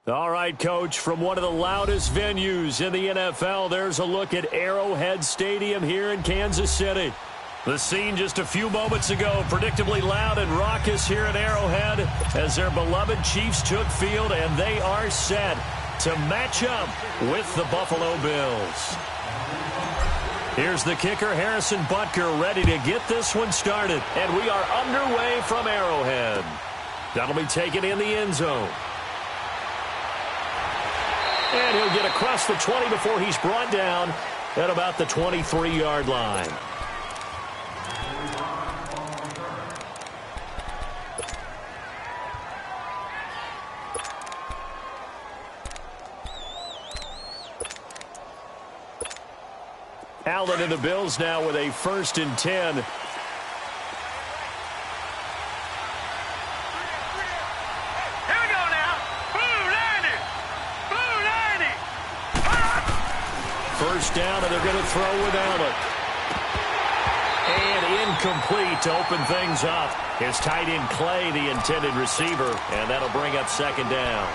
All right, Coach, from one of the loudest venues in the NFL, there's a look at Arrowhead Stadium here in Kansas City. The scene just a few moments ago, predictably loud and raucous here at Arrowhead as their beloved Chiefs took field, and they are set to match up with the Buffalo Bills. Here's the kicker, Harrison Butker, ready to get this one started, and we are underway from Arrowhead. That'll be taken in the end zone. And he'll get across the 20 before he's brought down at about the 23-yard line. Allen and the Bills now with a 1st and 10. Here we go now. Blue 90. Blue 90. First down, and they're going to throw with Allen. And incomplete to open things up. His tight end Clay, the intended receiver, and that'll bring up 2nd down.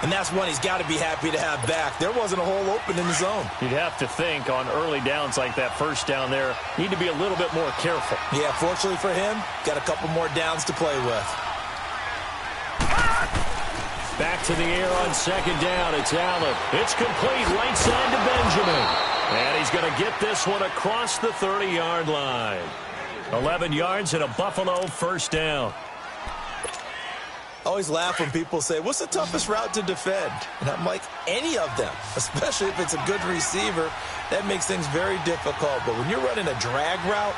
And that's one he's got to be happy to have back. There wasn't a hole open in the zone. You'd have to think on early downs like that first down there, need to be a little bit more careful. Yeah, fortunately for him, got a couple more downs to play with. Back to the air on 2nd down. It's Allen. It's complete right side to Benjamin. And he's going to get this one across the 30-yard line. 11 yards and a Buffalo 1st down. I always laugh when people say, what's the toughest route to defend? And I'm like, any of them, especially if it's a good receiver. That makes things very difficult. But when you're running a drag route,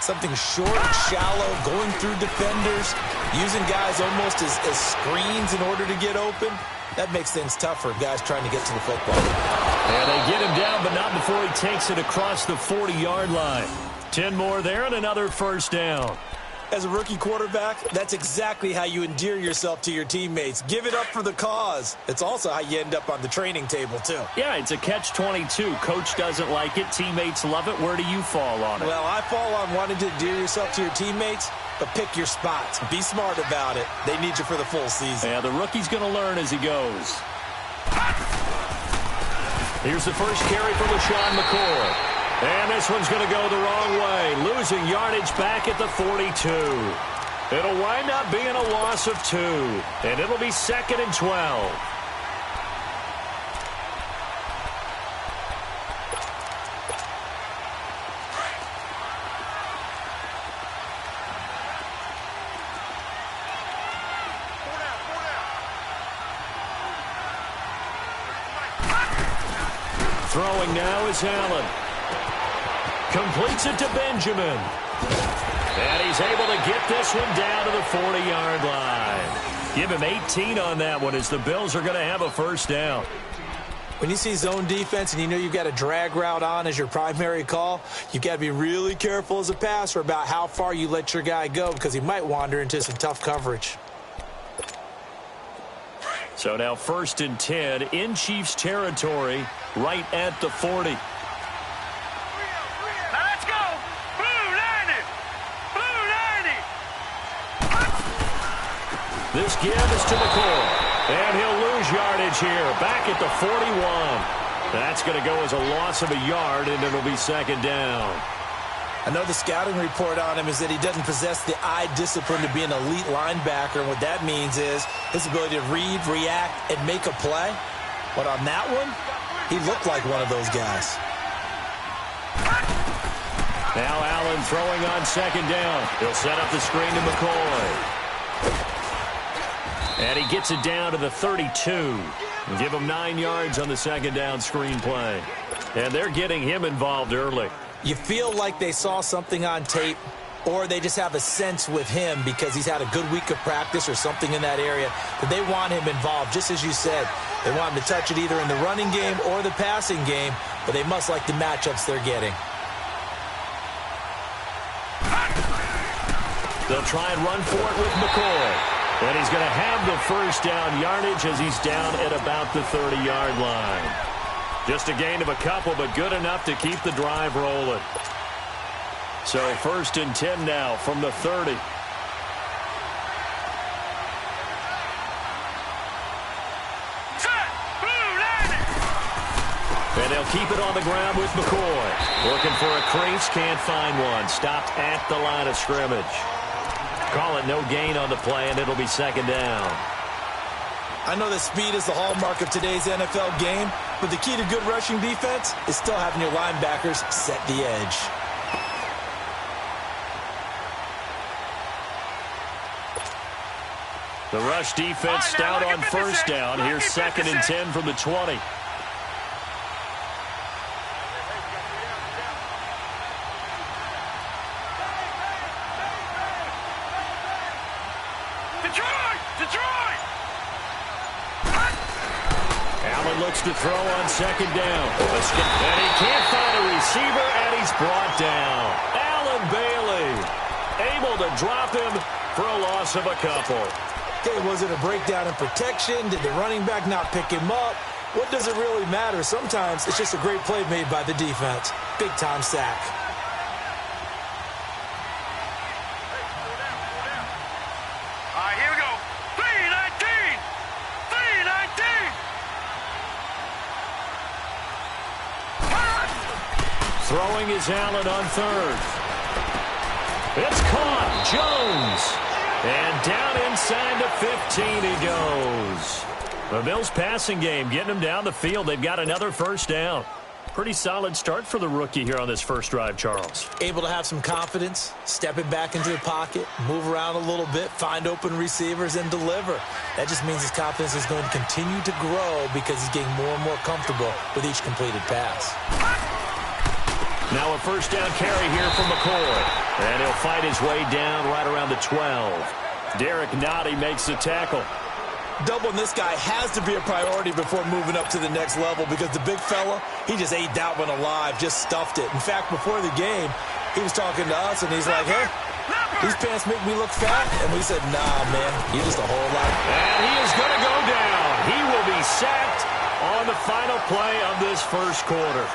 something short, shallow, going through defenders, using guys almost as screens in order to get open, that makes things tough for guys trying to get to the football. And they get him down, but not before he takes it across the 40-yard line. 10 more there and another 1st down. As a rookie quarterback, that's exactly how you endear yourself to your teammates. Give it up for the cause. It's also how you end up on the training table, too. Yeah, it's a catch-22. Coach doesn't like it. Teammates love it. Where do you fall on it? Well, I fall on wanting to endear yourself to your teammates, but pick your spots. Be smart about it. They need you for the full season. Yeah, the rookie's going to learn as he goes. Here's the first carry for LaShawn McCoy. And this one's going to go the wrong way, losing yardage back at the 42. It'll wind up being a loss of 2, and it'll be 2nd and 12. Throwing now is Allen. Completes it to Benjamin. And he's able to get this one down to the 40-yard line. Give him 18 on that one as the Bills are going to have a 1st down. When you see zone defense and you know you've got a drag route on as your primary call, you've got to be really careful as a passer about how far you let your guy go because he might wander into some tough coverage. So now 1st and 10 in Chiefs territory right at the 40. This give is to McCoy, and he'll lose yardage here, back at the 41. That's going to go as a loss of a yard, and it'll be 2nd down. I know the scouting report on him is that he doesn't possess the eye discipline to be an elite linebacker, and what that means is his ability to read, react, and make a play. But on that one, he looked like one of those guys. Now Allen throwing on 2nd down. He'll set up the screen to McCoy. And he gets it down to the 32. Give him 9 yards on the 2nd down screen play. And they're getting him involved early. You feel like they saw something on tape, or they just have a sense with him because he's had a good week of practice or something in that area that they want him involved. Just as you said, they want him to touch it either in the running game or the passing game, but they must like the matchups they're getting. They'll try and run for it with McCoy. And he's going to have the 1st down yardage as he's down at about the 30-yard line. Just a gain of a couple, but good enough to keep the drive rolling. So 1st and 10 now from the 30. And they'll keep it on the ground with McCoy. Looking for a crease, can't find one. Stopped at the line of scrimmage. Call it no gain on the play, and it'll be second down. I know that speed is the hallmark of today's NFL game, but the key to good rushing defense is still having your linebackers set the edge. The rush defense stout on first down. Here's 2nd and 10 from the 20. Detroit! Allen looks to throw on 2nd down. And he can't find a receiver, and he's brought down. Allen Bailey able to drop him for a loss of a couple. Okay, was it a breakdown in protection? Did the running back not pick him up? What does it really matter? Sometimes it's just a great play made by the defense. Big-time sack. All right, here we go. 319! 319! Throwing is Allen on 3rd. It's caught. Jones. And down inside the 15 he goes. The Bills passing game getting him down the field. They've got another first down. Pretty solid start for the rookie here on this first drive, Charles. Able to have some confidence, stepping back into the pocket, move around a little bit, find open receivers, and deliver. That just means his confidence is going to continue to grow because he's getting more and more comfortable with each completed pass. Now a first down carry here from McCoy. And he'll fight his way down right around the 12. Derek Nottie makes the tackle. Doubling this guy has to be a priority before moving up to the next level because the big fella, he just ate that one alive, just stuffed it. In fact, before the game, he was talking to us, and he's like, hey, these pants make me look fat. And we said, nah, man, you're just a whole lot. And he is going to go down. He will be sacked on the final play of this first quarter.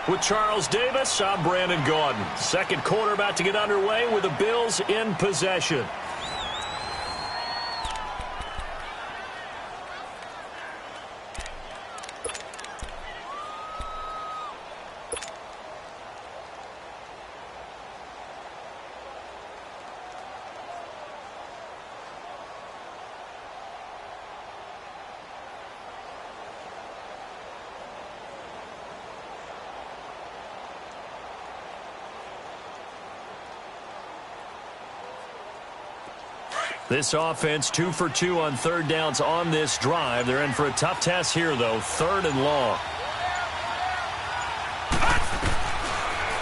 With Charles Davis, I'm Brandon Gaudin. Second quarter about to get underway with the Bills in possession. This offense 2 for 2 on 3rd downs on this drive. They're in for a tough test here, though. 3rd and long.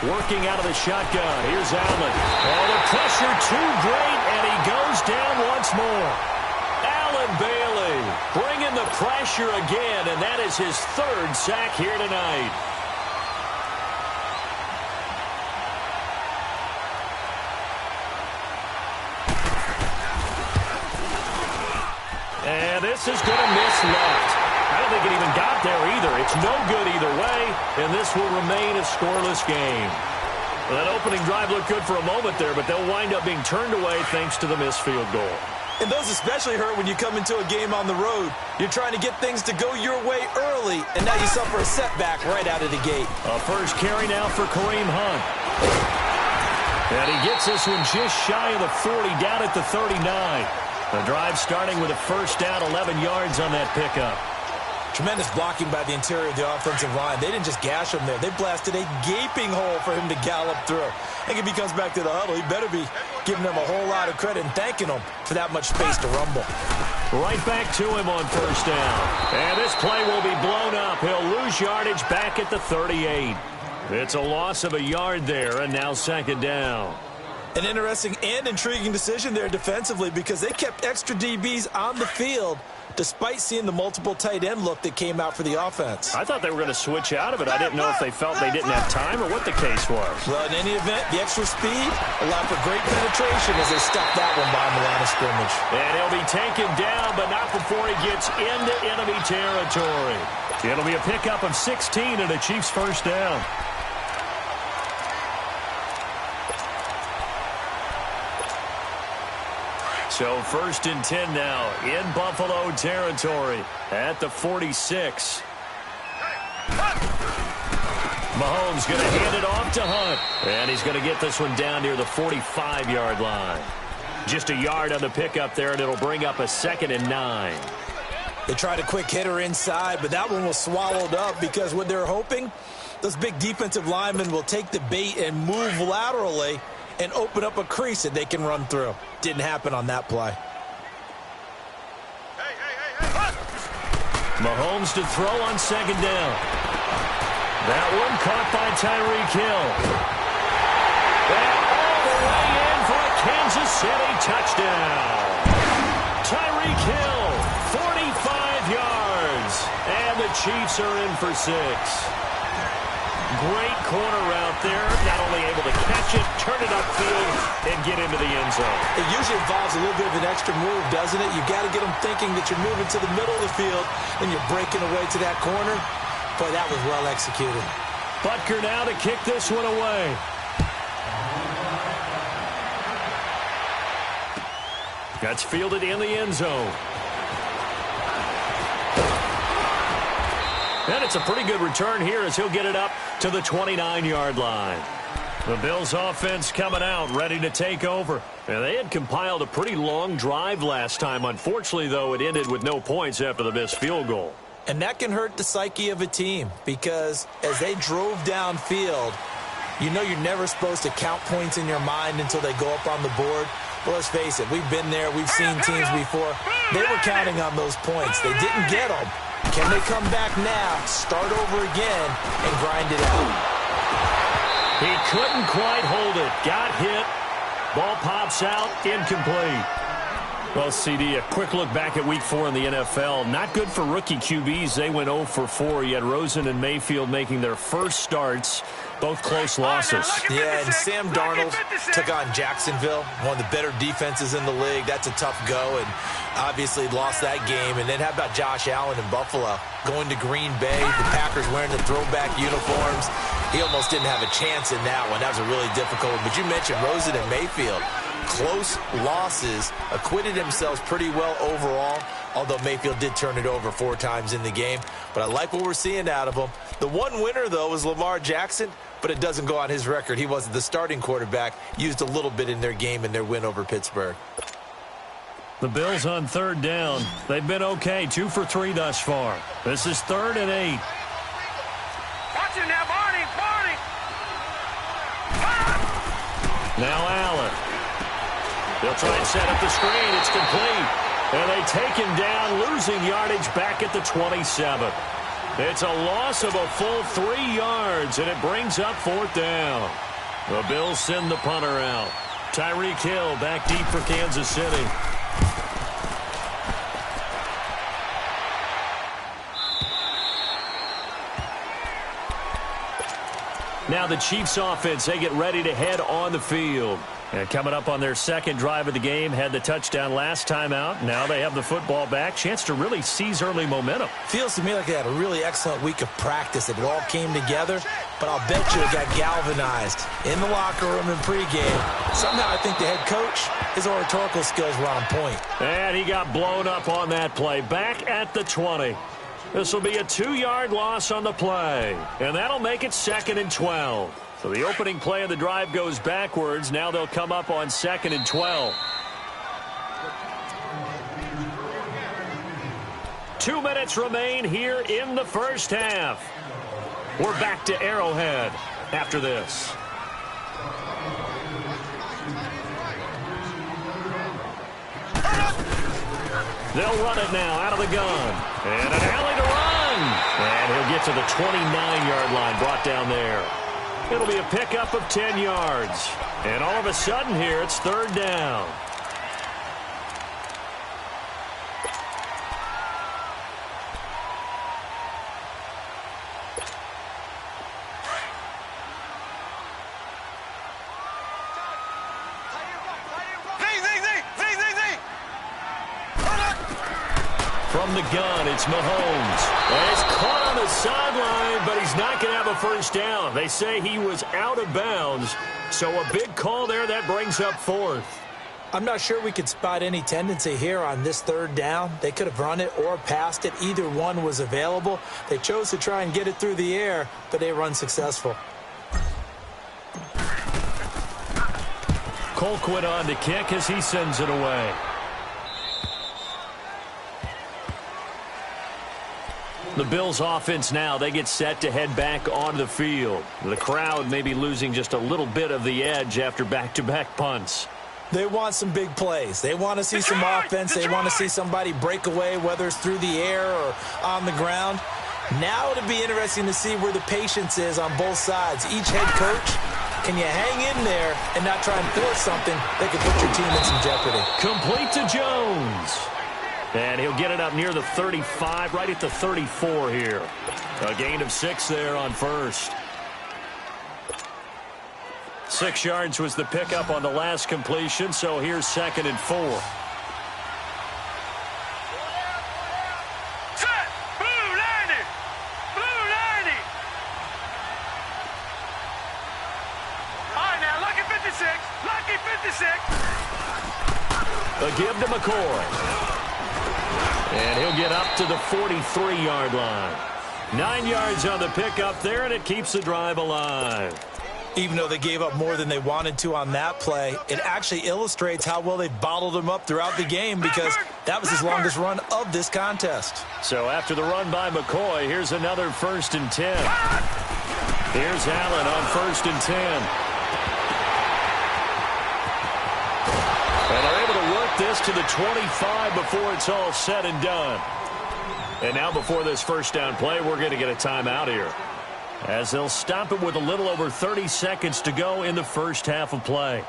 Working out of the shotgun. Here's Allen. Oh, the pressure too great, and he goes down once more. Allen Bailey bringing the pressure again, and that is his 3rd sack here tonight. And this is going to miss left. I don't think it even got there either. It's no good either way, and this will remain a scoreless game. Well, that opening drive looked good for a moment there, but they'll wind up being turned away thanks to the missed field goal. And those especially hurt when you come into a game on the road. You're trying to get things to go your way early, and now you suffer a setback right out of the gate. A first carry now for Kareem Hunt. And he gets this one just shy of the 40, down at the 39. The drive starting with a first down, 11 yards on that pickup. Tremendous blocking by the interior of the offensive line. They didn't just gash him there. They blasted a gaping hole for him to gallop through. I think if he comes back to the huddle, he better be giving them a whole lot of credit and thanking them for that much space to rumble. Right back to him on first down. And this play will be blown up. He'll lose yardage back at the 38. It's a loss of a yard there, and now second down. An interesting and intriguing decision there defensively because they kept extra DBs on the field despite seeing the multiple tight end look that came out for the offense. I thought they were going to switch out of it. I didn't know if they felt they didn't have time or what the case was. Well, in any event, the extra speed allowed for great penetration as they stuffed that one behind the line of scrimmage. And he'll be taken down, but not before he gets into enemy territory. It'll be a pickup of 16 and a Chiefs first down. So 1st and 10 now in Buffalo territory at the 46. Mahomes going to hand it off to Hunt. And he's going to get this one down near the 45-yard line. Just a yard on the pickup there, and it'll bring up a 2nd and 9. They tried a quick hitter inside, but that one was swallowed up because what they're hoping, those big defensive linemen will take the bait and move laterally and open up a crease that they can run through. Didn't happen on that play. Mahomes to throw on 2nd down. That one caught by Tyreek Hill. And all the way in for a Kansas City touchdown. Tyreek Hill, 45 yards. And the Chiefs are in for 6. Great corner route there. Not only able to catch it, turn it upfield, and get into the end zone. It usually involves a little bit of an extra move, doesn't it? You got to get them thinking that you're moving to the middle of the field and you're breaking away to that corner. Boy, that was well executed. Butker now to kick this one away. That's fielded in the end zone. And it's a pretty good return here as he'll get it up to the 29-yard line. The Bills offense coming out, ready to take over. And they had compiled a pretty long drive last time. Unfortunately, though, it ended with no points after the missed field goal. And that can hurt the psyche of a team because as they drove downfield, you know you're never supposed to count points in your mind until they go up on the board. But let's face it, we've been there. We've seen teams before. They were counting on those points. They didn't get them. Can they come back now, start over again, and grind it out? He couldn't quite hold it. Got hit. Ball pops out. Incomplete. Well, CD, a quick look back at Week 4 in the NFL. Not good for rookie QBs. They went 0 for 4. You had Rosen and Mayfield making their first starts. Both close losses. Yeah, and Sam Darnold took on Jacksonville, one of the better defenses in the league. That's a tough go, and obviously lost that game. And then how about Josh Allen in Buffalo? Going to Green Bay, the Packers wearing the throwback uniforms. He almost didn't have a chance in that one. That was a really difficult one. But you mentioned Rosen and Mayfield. Close losses, acquitted themselves pretty well overall, although Mayfield did turn it over 4 times in the game. But I like what we're seeing out of him. The one winner, though, was Lamar Jackson, but it doesn't go on his record. He wasn't the starting quarterback, used a little bit in their game in their win over Pittsburgh. The Bills on 3rd down. They've been okay, 2 for 3 thus far. This is 3rd and 8. Watch it now, Barney, Barney. Now Allen. They'll try and set up the screen. It's complete. And they take him down, losing yardage back at the 27. It's a loss of a full 3 yards, and it brings up 4th down. The Bills send the punter out. Tyreek Hill back deep for Kansas City. Now the Chiefs offense, they get ready to head on the field. And coming up on their 2nd drive of the game, had the touchdown last time out. Now they have the football back. Chance to really seize early momentum. Feels to me like they had a really excellent week of practice. It all came together, but I'll bet you it got galvanized in the locker room in pregame. Somehow I think the head coach, his oratorical skills were on point. And he got blown up on that play. Back at the 20. This will be a 2-yard loss on the play. And that'll make it 2nd and 12. So the opening play of the drive goes backwards. Now they'll come up on 2nd and 12. 2 minutes remain here in the first half. We're back to Arrowhead after this. They'll run it now out of the gun. And an alley to run. And he'll get to the 29-yard line, brought down there. It'll be a pickup of 10 yards. And all of a sudden here, it's 3rd down. From the gun, it's Mahomes. And it's caught on the sideline, but he's not going to have a first down. They say he was out of bounds, so a big call there that brings up 4th. I'm not sure we could spot any tendency here on this third down. They could have run it or passed it. Either one was available. They chose to try and get it through the air, but they were unsuccessful. Colquitt on to kick as he sends it away. The Bills offense now, they get set to head back onto the field. The crowd may be losing just a little bit of the edge after back-to-back punts. They want some big plays. They want to see some offense. They want to see somebody break away, whether it's through the air or on the ground. Now it'll be interesting to see where the patience is on both sides. Each head coach, can you hang in there and not try and force something that could put your team in some jeopardy? Complete to Jones. And he'll get it up near the 35, right at the 34 here. A gain of 6 there on first. 6 yards was the pickup on the last completion, so here's 2nd and 4. Set! Blue 90! Blue 90! All right, now, lucky 56. Lucky 56. A give to McCoy. And he'll get up to the 43-yard line. 9 yards on the pickup there, and it keeps the drive alive. Even though they gave up more than they wanted to on that play, it actually illustrates how well they bottled them up throughout the game because that was his longest run of this contest. So after the run by McCoy, here's another 1st and 10. Here's Allen on 1st and 10. And they're able to work this to the 25 before it's all said and done. And now before this first down play, we're going to get a timeout here, as they'll stop it with a little over 30 seconds to go in the first half of play.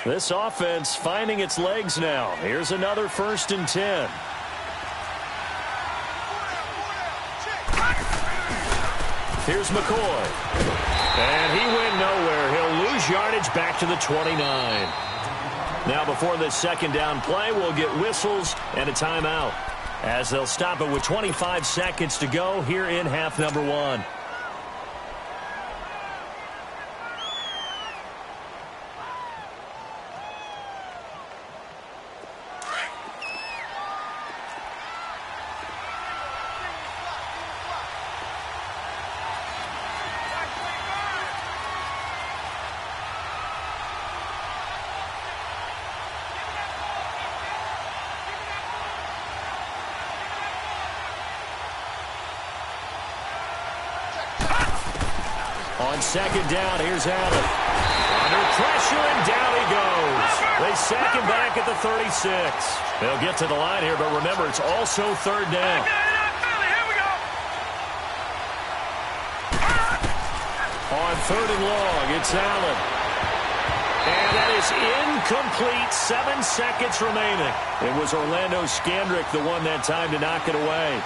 This offense finding its legs now. Here's another 1st and 10. Here's McCoy. And he went nowhere. He'll lose yardage back to the 29. Now before this second down play, we'll get whistles and a timeout, as they'll stop it with 25 seconds to go here in half number 1. On second down, here's Allen. Under pressure, and down he goes. They sack him back at the 36. They'll get to the line here, but remember, it's also 3rd down. Here we go. On 3rd and long, it's Allen. And that is incomplete. 7 seconds remaining. It was Orlando Scandrick the one that time to knock it away.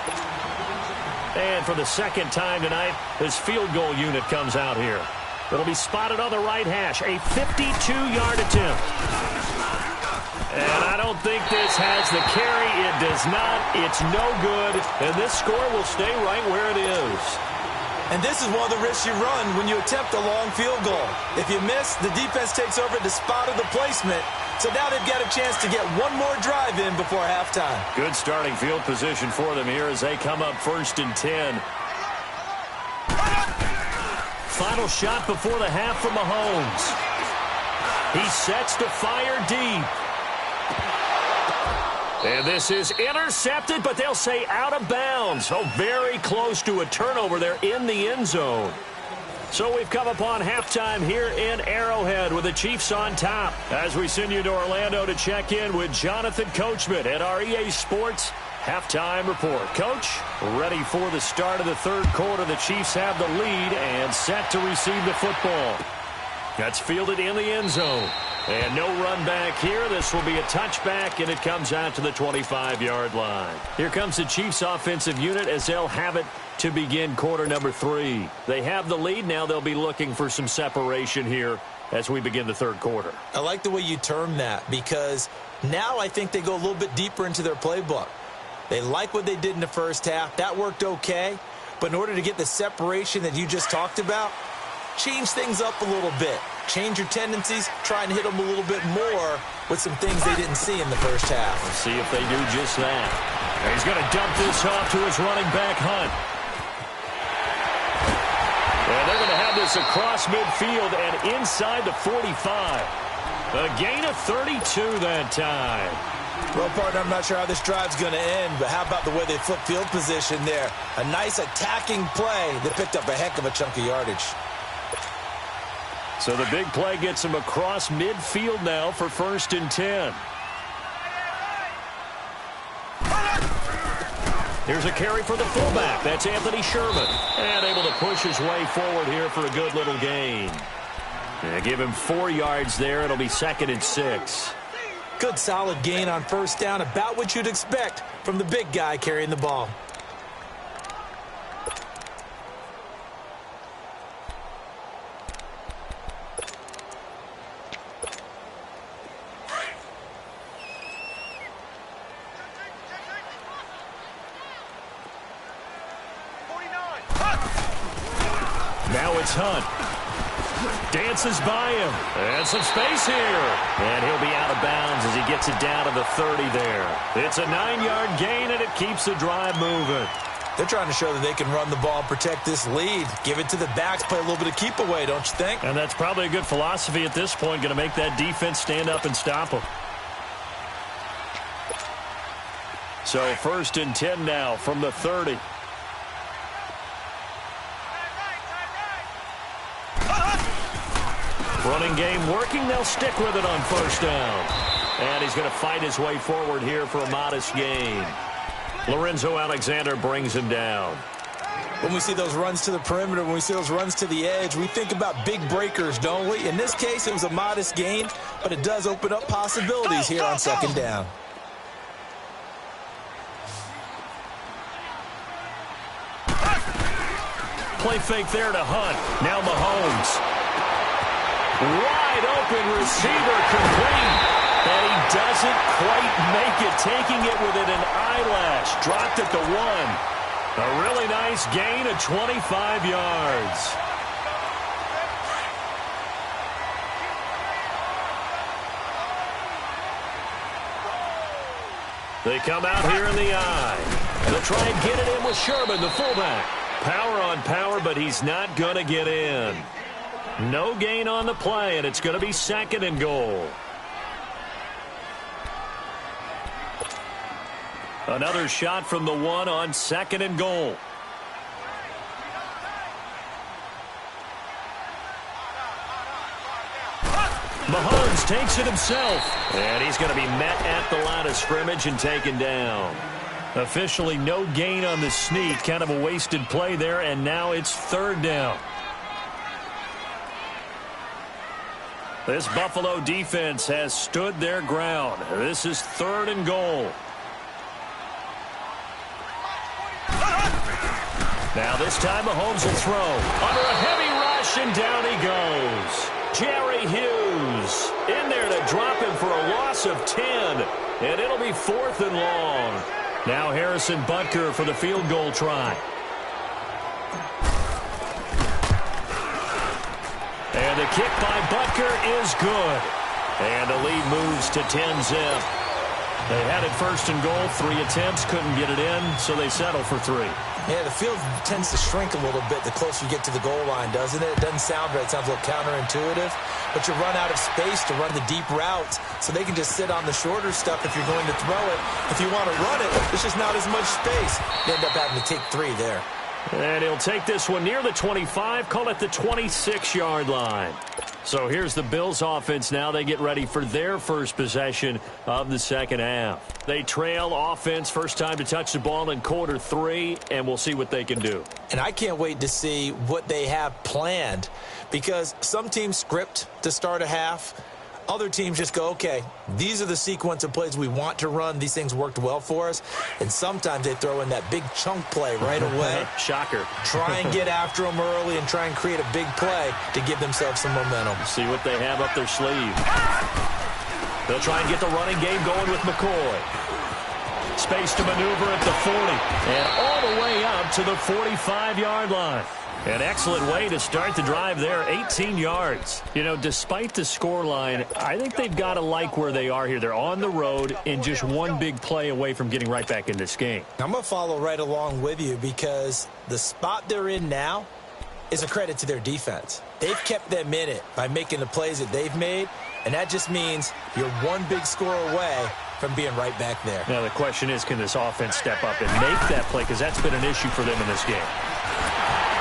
And for the second time tonight, his field goal unit comes out here. It'll be spotted on the right hash. A 52-yard attempt. And I don't think this has the carry. It does not. It's no good. And this score will stay right where it is. And this is one of the risks you run when you attempt a long field goal. If you miss, the defense takes over the spot of the placement. So now they've got a chance to get one more drive in before halftime. Good starting field position for them here as they come up 1st and 10. Final shot before the half from Mahomes. He sets to fire deep. And this is intercepted, but they'll say out of bounds. Oh, very close to a turnover there in the end zone. So we've come upon halftime here in Arrowhead with the Chiefs on top, as we send you to Orlando to check in with Jonathan Coachman at our EA Sports Halftime Report. Coach, ready for the start of the third quarter. The Chiefs have the lead and set to receive the football. That's fielded in the end zone. And no run back here. This will be a touchback, and it comes out to the 25-yard line. Here comes the Chiefs offensive unit as they'll have it to begin quarter number 3. They have the lead. Now they'll be looking for some separation here as we begin the third quarter. I like the way you term that, because now I think they go a little bit deeper into their playbook. They like what they did in the first half. That worked okay. But in order to get the separation that you just talked about, change things up a little bit. Change your tendencies, try and hit them a little bit more with some things they didn't see in the first half. Let's see if they do just that. And he's going to dump this off to his running back, Hunt. And they're going to have this across midfield and inside the 45. A gain of 32 that time. Well, partner, I'm not sure how this drive's going to end, but how about the way they flip field position there? A nice attacking play that picked up a heck of a chunk of yardage. So the big play gets him across midfield now for 1st and 10. Here's a carry for the fullback. That's Anthony Sherman. And able to push his way forward here for a good little gain. Yeah, give him 4 yards there. It'll be 2nd and 6. Good solid gain on 1st down. About what you'd expect from the big guy carrying the ball. Now it's Hunt. Dances by him. And some space here. And he'll be out of bounds as he gets it down to the 30 there. It's a 9-yard gain, and it keeps the drive moving. They're trying to show that they can run the ball and protect this lead. Give it to the backs, play a little bit of keep away, don't you think? And that's probably a good philosophy at this point, going to make that defense stand up and stop them. So 1st and 10 now from the 30. Running game working. They'll stick with it on 1st down. And he's going to fight his way forward here for a modest gain. Lorenzo Alexander brings him down. When we see those runs to the perimeter, when we see those runs to the edge, we think about big breakers, don't we? In this case, it was a modest gain, but it does open up possibilities here on 2nd down. Play fake there to Hunt. Now Mahomes. Wide open receiver complete. And he doesn't quite make it, taking it within an eyelash. Dropped at the 1. A really nice gain of 25 yards. They come out here in the eye. They'll try and get it in with Sherman, the fullback. Power on power, but he's not going to get in. No gain on the play, and it's going to be 2nd and goal. Another shot from the 1 on 2nd and goal. Mahomes takes it himself, and he's going to be met at the line of scrimmage and taken down. Officially no gain on the sneak, kind of a wasted play there, and now it's 3rd down. This Buffalo defense has stood their ground. This is 3rd and goal. Now this time Mahomes will throw. Under a heavy rush, and down he goes. Jerry Hughes in there to drop him for a loss of 10. And it'll be 4th and long. Now Harrison Butker for the field goal try. And the kick by Butker is good. And the lead moves to 10-zip. They had it 1st and goal, 3 attempts, couldn't get it in, so they settle for 3. Yeah, the field tends to shrink a little bit the closer you get to the goal line, doesn't it? It doesn't sound right. It sounds a little counterintuitive. But you run out of space to run the deep routes, so they can just sit on the shorter stuff if you're going to throw it. If you want to run it, there's just not as much space. You end up having to take 3 there. And he'll take this one near the 25, call it the 26-yard line. So here's the Bills offense now. They get ready for their first possession of the 2nd half. They trail offense, first time to touch the ball in quarter 3, and we'll see what they can do. And I can't wait to see what they have planned, because some teams script to start a half. Other teams just go, okay, these are the sequence of plays we want to run. These things worked well for us. And sometimes they throw in that big chunk play right away. Shocker. Try and get after them early and try and create a big play to give themselves some momentum. See what they have up their sleeve. They'll try and get the running game going with McCoy. Space to maneuver at the 40. And all the way up to the 45-yard line. An excellent way to start the drive there, 18 yards. You know, despite the scoreline, I think they've got to like where they are here. They're on the road and just one big play away from getting right back in this game. I'm going to follow right along with you because the spot they're in now is a credit to their defense. They've kept them in it by making the plays that they've made, and that just means you're one big score away from being right back there. Now, the question is, can this offense step up and make that play? Because that's been an issue for them in this game.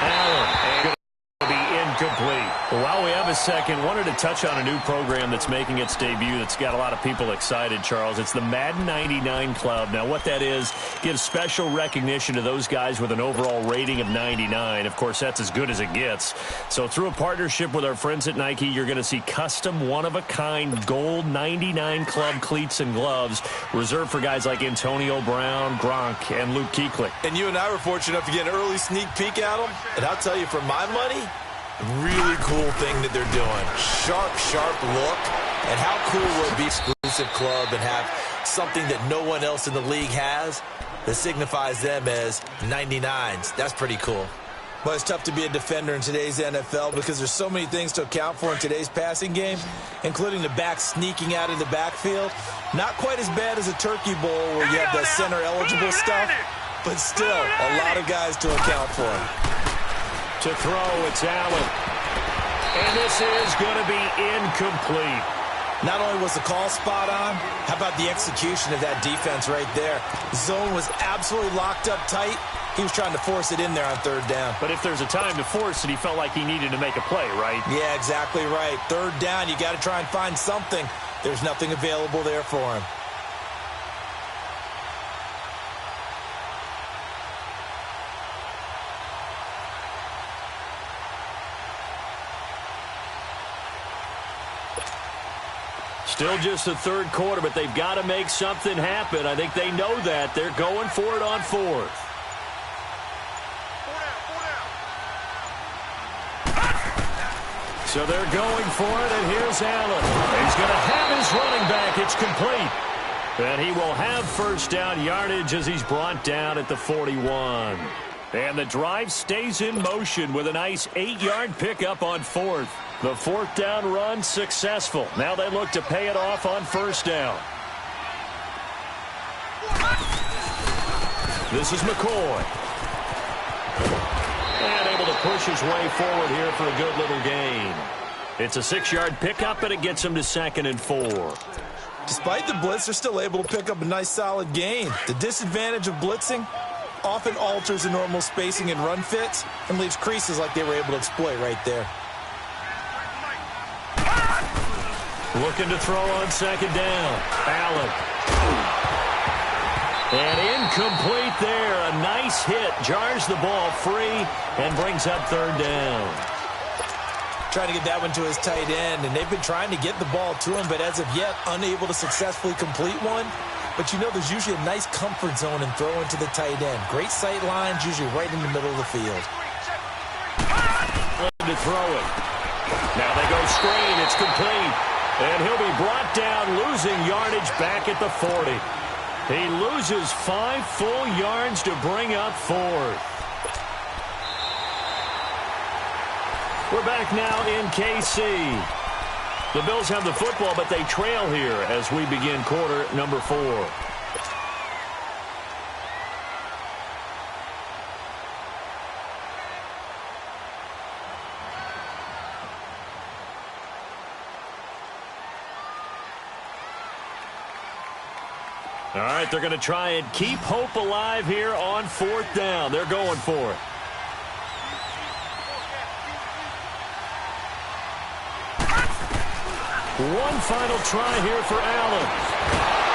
Allen, and will be incomplete. Well, while we have a second, wanted to touch on a new program that's making its debut that's got a lot of people excited, Charles. It's the Madden 99 Club. Now, what that is, gives special recognition to those guys with an overall rating of 99. Of course, that's as good as it gets. So through a partnership with our friends at Nike, you're going to see custom one-of-a-kind gold 99 Club cleats and gloves reserved for guys like Antonio Brown, Gronk, and Luke Kuechly. And you and I were fortunate enough to get an early sneak peek at them. And I'll tell you, for my money, really cool thing that they're doing. Sharp look. And how cool will it be exclusive club and have something that no one else in the league has that signifies them as 99s. That's pretty cool. Well, it's tough to be a defender in today's NFL because there's so many things to account for in today's passing game, including the back sneaking out of the backfield. Not quite as bad as a turkey bowl where you have the center-eligible stuff, but still a lot of guys to account for. To throw, it's Allen. And this is going to be incomplete. Not only was the call spot on, how about the execution of that defense right there? Zone was absolutely locked up tight. He was trying to force it in there on third down. But if there's a time to force it, he felt like he needed to make a play, right? Yeah, exactly right. Third down, you got to try and find something. There's nothing available there for him. Still just the third quarter, but they've got to make something happen. I think they know that. They're going for it on fourth. So they're going for it, and here's Allen. He's going to have his running back. It's complete. And he will have first down yardage as he's brought down at the 41. And the drive stays in motion with a nice 8-yard pickup on fourth. The fourth down run successful. Now they look to pay it off on first down. This is McCoy. And able to push his way forward here for a good little gain. It's a 6-yard pickup, and it gets him to 2nd and 4. Despite the blitz, they're still able to pick up a nice solid gain. The disadvantage of blitzing often alters the normal spacing and run fits and leaves creases like they were able to exploit right there. Looking to throw on second down. Allen. And incomplete there. A nice hit. Jars the ball free and brings up third down. Trying to get that one to his tight end, and they've been trying to get the ball to him, but as of yet, unable to successfully complete one. But you know there's usually a nice comfort zone in throwing to the tight end. Great sight lines, usually right in the middle of the field. To throw it. Now they go screen. It's complete. And he'll be brought down, losing yardage back at the 40. He loses 5 full yards to bring up fourth. We're back now in KC. The Bills have the football, but they trail here as we begin quarter number 4. All right, they're going to try and keep hope alive here on fourth down. They're going for it. One final try here for Allen.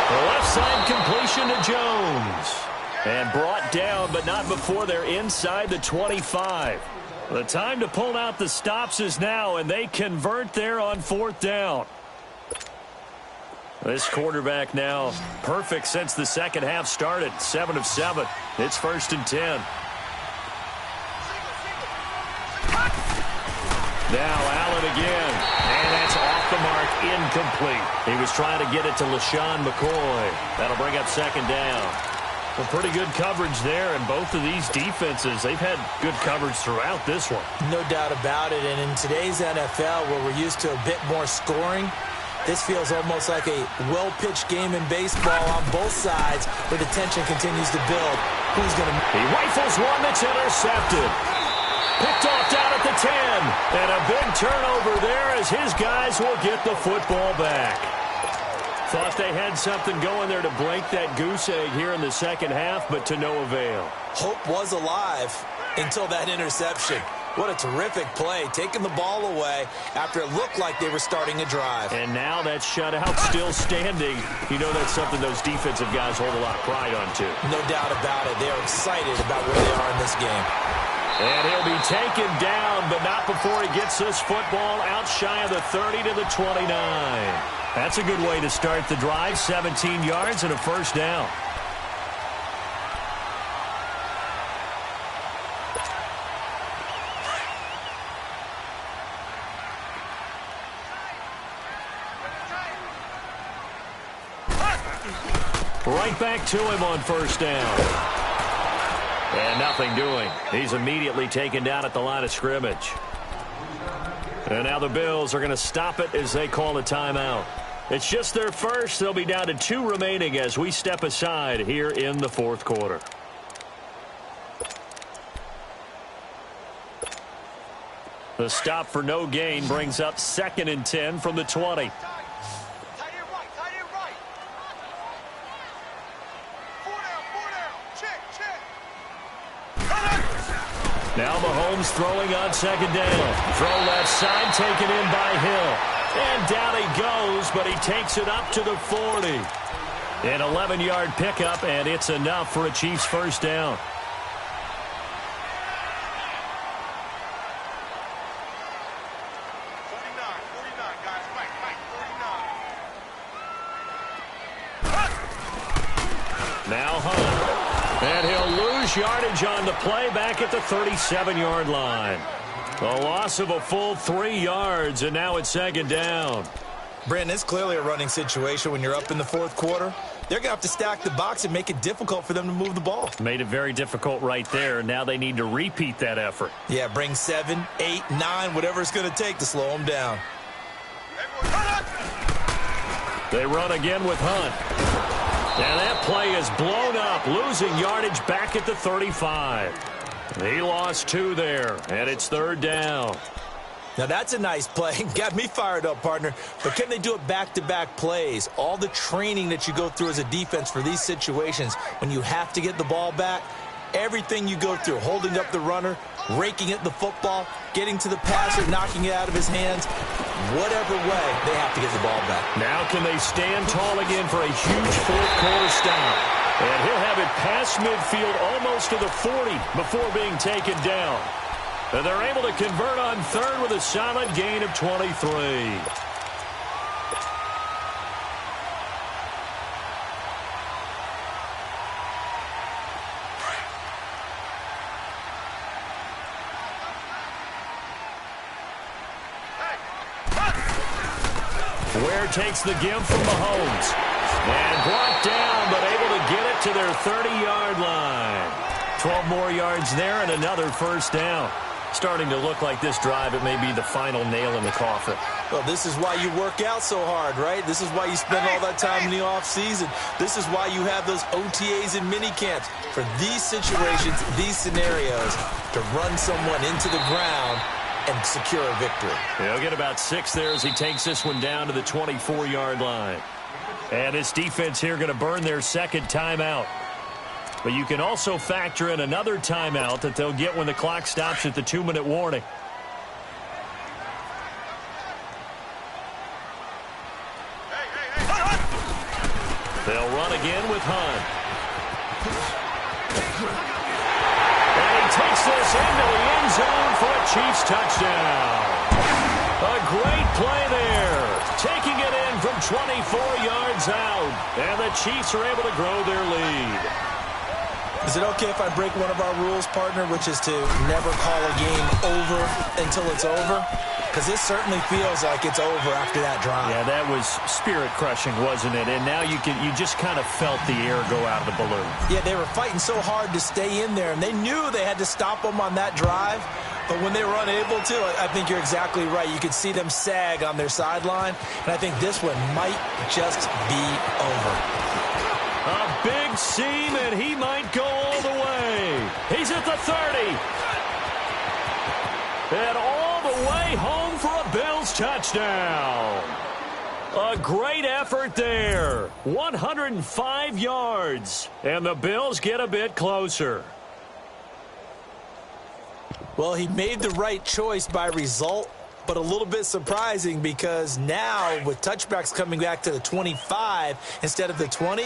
The left side completion to Jones. And brought down, but not before they're inside the 25. The time to pull out the stops is now, and they convert there on fourth down. This quarterback now perfect since the second half started. 7 of 7. It's 1st and 10. Now Allen again. And that's off the mark, incomplete. He was trying to get it to LaShawn McCoy. That'll bring up second down. Well, pretty good coverage there, and both of these defenses, they've had good coverage throughout this one. No doubt about it, and in today's NFL, where we're used to a bit more scoring, this feels almost like a well-pitched game in baseball on both sides, where the tension continues to build. Who's going to... He rifles one that's intercepted. Picked off down at the 10, and a big turnover there as his guys will get the football back. Thought they had something going there to break that goose egg here in the second half, but to no avail. Hope was alive until that interception. What a terrific play, taking the ball away after it looked like they were starting a drive. And now that shutout still standing. You know that's something those defensive guys hold a lot of pride on, too. No doubt about it. They're excited about where they are in this game. And he'll be taken down, but not before he gets this football out shy of the 30 to the 29. That's a good way to start the drive. 17 yards and a first down. Right back to him on first down. And nothing doing. He's immediately taken down at the line of scrimmage. And now the Bills are going to stop it as they call a timeout. It's just their first. They'll be down to 2 remaining as we step aside here in the fourth quarter. The stop for no gain brings up 2nd and 10 from the 20. Now Mahomes throwing on second down. Throw left side, taken in by Hill. And down he goes, but he takes it up to the 40. An 11-yard pickup, and it's enough for a Chiefs first down. Now Hunt. And he'll lose yardage on the play back at the 37-yard line. A loss of a full 3 yards, and now it's second down. Brandon, it's clearly a running situation when you're up in the fourth quarter. They're going to have to stack the box and make it difficult for them to move the ball. Made it very difficult right there. Now they need to repeat that effort. Yeah, bring 7, 8, 9, whatever it's going to take to slow them down. They run again with Hunt. And that play is blown up, losing yardage back at the 35. He lost 2 there, and it's third down. Now that's a nice play. Got me fired up, partner. But can they do it back-to-back plays? All the training that you go through as a defense for these situations, when you have to get the ball back, everything you go through, holding up the runner, raking at the football, getting to the passer, knocking it out of his hands, whatever way, they have to get the ball back. Now can they stand tall again for a huge fourth quarter stop? And he'll have it past midfield almost to the 40 before being taken down. And they're able to convert on third with a solid gain of 23. Ware takes the give from Mahomes. And brought down, but able to get it to their 30-yard line. 12 more yards there and another first down. Starting to look like this drive, it may be the final nail in the coffin. Well, this is why you work out so hard, right? This is why you spend all that time in the offseason. This is why you have those OTAs and mini camps. For these situations, these scenarios, to run someone into the ground and secure a victory. He'll get about 6 there as he takes this one down to the 24-yard line. And this defense here going to burn their second timeout. But you can also factor in another timeout that they'll get when the clock stops at the 2-minute warning. They'll run again with Hunt. And he takes this into the end zone for a Chiefs touchdown. A great play there. Taking it in from 24 yards out. And the Chiefs are able to grow their lead. Is it okay if I break one of our rules, partner, which is to never call a game over until it's over? because it certainly feels like it's over after that drive. Yeah, that was spirit-crushing, wasn't it? And now you just kind of felt the air go out of the balloon. Yeah, they were fighting so hard to stay in there, and they knew they had to stop them on that drive. But when they were unable to, I think you're exactly right. You could see them sag on their sideline, and I think this one might just be over. A big seam, and he might go all the way. He's at the 30. And all the way home for a Bills touchdown. A great effort there. 105 yards. And the Bills get a bit closer. Well, he made the right choice by result, but a little bit surprising because now with touchbacks coming back to the 25 instead of the 20,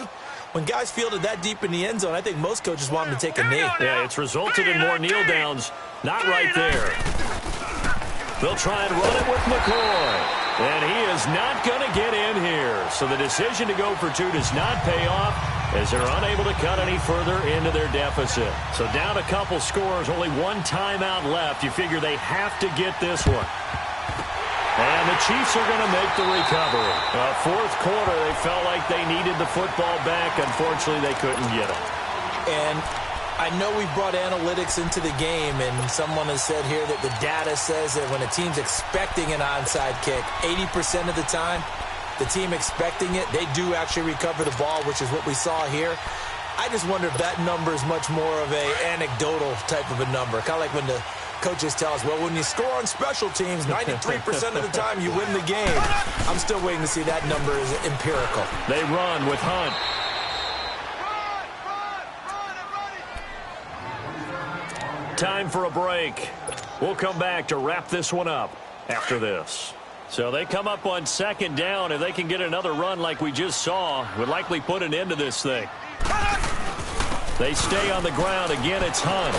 when guys fielded that deep in the end zone, I think most coaches want them to take a knee. Yeah, it's resulted in more kneel downs. Not right there. They'll try and run it with McCoy. And he is not going to get in here. So the decision to go for two does not pay off as they're unable to cut any further into their deficit. So down a couple scores, only one timeout left. You figure they have to get this one. And the Chiefs are going to make the recovery. Fourth quarter, they felt like they needed the football back. Unfortunately, they couldn't get it. And I know we brought analytics into the game, and someone has said here that the data says that when a team's expecting an onside kick, 80% of the time, the team expecting it, they do actually recover the ball, which is what we saw here. I just wonder if that number is much more of a anecdotal type of a number. Kind of like when the coaches tell us, well, when you score on special teams, 93% of the time you win the game. I'm still waiting to see that number is empirical. They run with Hunt. Time for a break. We'll come back to wrap this one up after this. So they come up on second down. If they can get another run like we just saw, would likely put an end to this thing. They stay on the ground. Again, it's Hunt.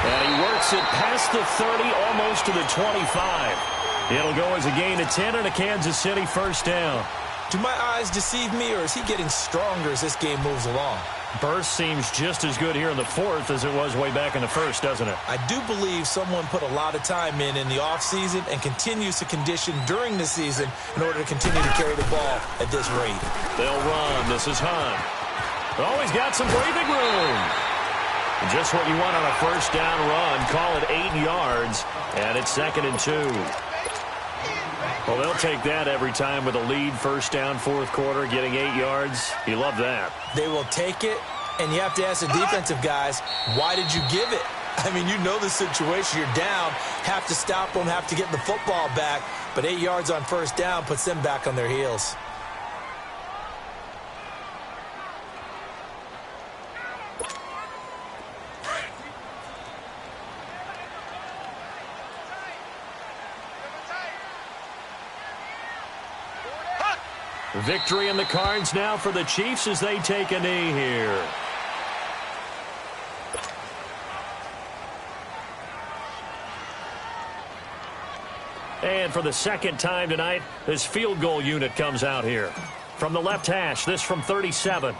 And he works it past the 30, almost to the 25. It'll go as a gain of 10 and a Kansas City first down. Do my eyes deceive me, or is he getting stronger as this game moves along? Burst seems just as good here in the fourth as it was way back in the first, doesn't it? I do believe someone put a lot of time in the offseason and continues to condition during the season in order to continue to carry the ball at this rate. They'll run. This is Hunt. Always got some breathing room. Just what you want on a first down run. Call it 8 yards, and it's 2nd and 2. Well, they'll take that every time with a lead, first down, fourth quarter, getting 8 yards. You love that. They will take it, and you have to ask the defensive guys, why did you give it? I mean, you know the situation. You're down, have to stop them, have to get the football back, but 8 yards on first down puts them back on their heels. Victory in the cards now for the Chiefs as they take a knee here. And for the second time tonight, this field goal unit comes out here. From the left hash, this from 37.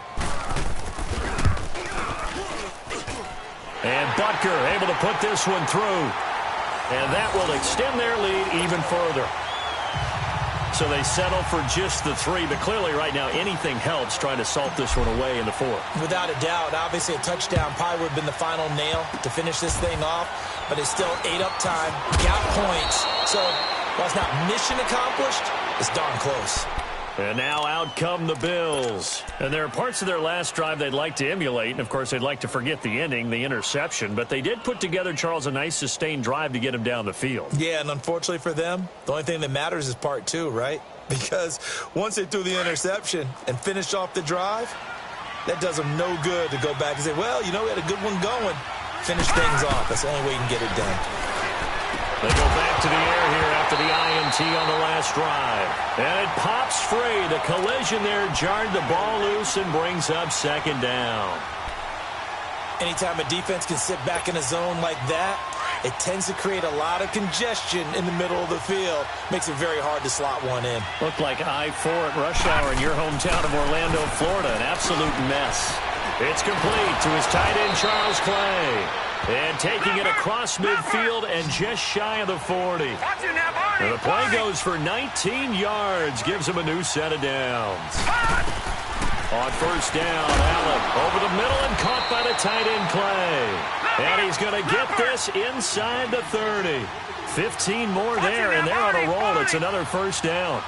And Butker able to put this one through. And that will extend their lead even further. So they settle for just the 3, but clearly right now anything helps trying to salt this one away in the 4th. Without a doubt, obviously a touchdown probably would have been the final nail to finish this thing off, but it's still 8 up time, got points. So while it's not mission accomplished, it's darn close. And now out come the Bills. And there are parts of their last drive they'd like to emulate. And, of course, they'd like to forget the ending, the interception. But they did put together, Charles, a nice sustained drive to get him down the field. Yeah, and unfortunately for them, the only thing that matters is part 2, right? Because once they threw the interception and finished off the drive, that does them no good to go back and say, well, you know, we had a good one going. Finish things off. That's the only way you can get it done. They go back to the air here after the INT on the last drive. And it pops free. The collision there jarred the ball loose and brings up second down. Anytime a defense can sit back in a zone like that, it tends to create a lot of congestion in the middle of the field. Makes it very hard to slot one in. Looked like I-4 at rush hour in your hometown of Orlando, Florida. An absolute mess. It's complete to his tight end, Charles Clay. And taking it across midfield and just shy of the 40. And the play goes for 19 yards. Gives him a new set of downs. On first down, Allen over the middle and caught by the tight end Clay. And he's going to get this inside the 30. 15 more there, and they're on a roll. It's another first down.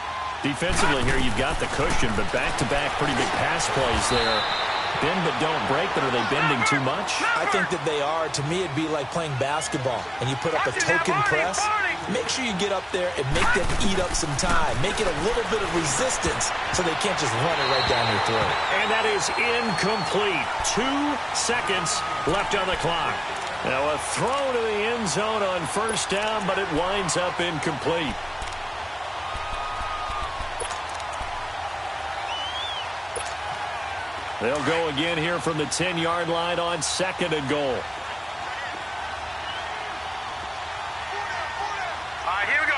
Defensively here, you've got the cushion, but back-to-back pretty big pass plays there. Bend but don't break, but are they bending too much? I think that they are. To me, it'd be like playing basketball, and you put up a token press. Make sure you get up there and make them eat up some time. Make it a little bit of resistance so they can't just run it right down your throat. And that is incomplete. 2 seconds left on the clock. Now a throw to the end zone on first down, but it winds up incomplete. They'll go again here from the 10-yard line on second and goal. All right, here we go.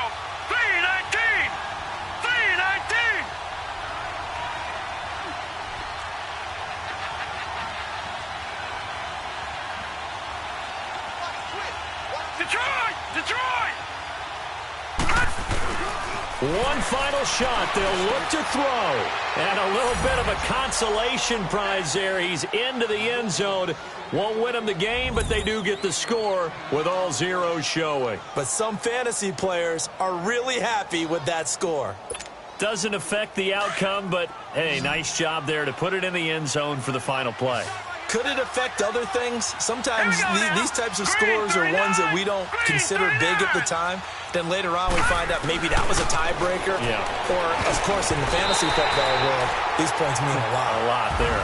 3-19. 3-19. Detroit! Detroit! One final shot. They'll look to throw. And a little bit of a consolation prize there. He's into the end zone. Won't win them the game, but they do get the score with all zeros showing. But some fantasy players are really happy with that score. Doesn't affect the outcome, but, hey, nice job there to put it in the end zone for the final play. Could it affect other things? Sometimes these types of scores are ones that we don't consider big at the time. Then later on we find out maybe that was a tiebreaker. Yeah. Or, of course, in the fantasy football world, these points mean a lot. A lot there.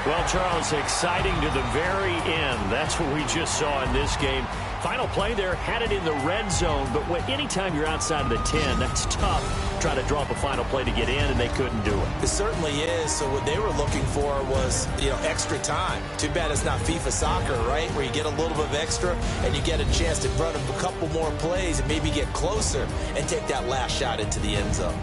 Well, Charles, exciting to the very end. That's what we just saw in this game. Final play there, had it in the red zone, but anytime you're outside of the 10, that's tough. Try to draw up a final play to get in, and they couldn't do it. It certainly is. So what they were looking for was, extra time. Too bad it's not FIFA soccer, right, where you get a little bit of extra and you get a chance to run a couple more plays and maybe get closer and take that last shot into the end zone.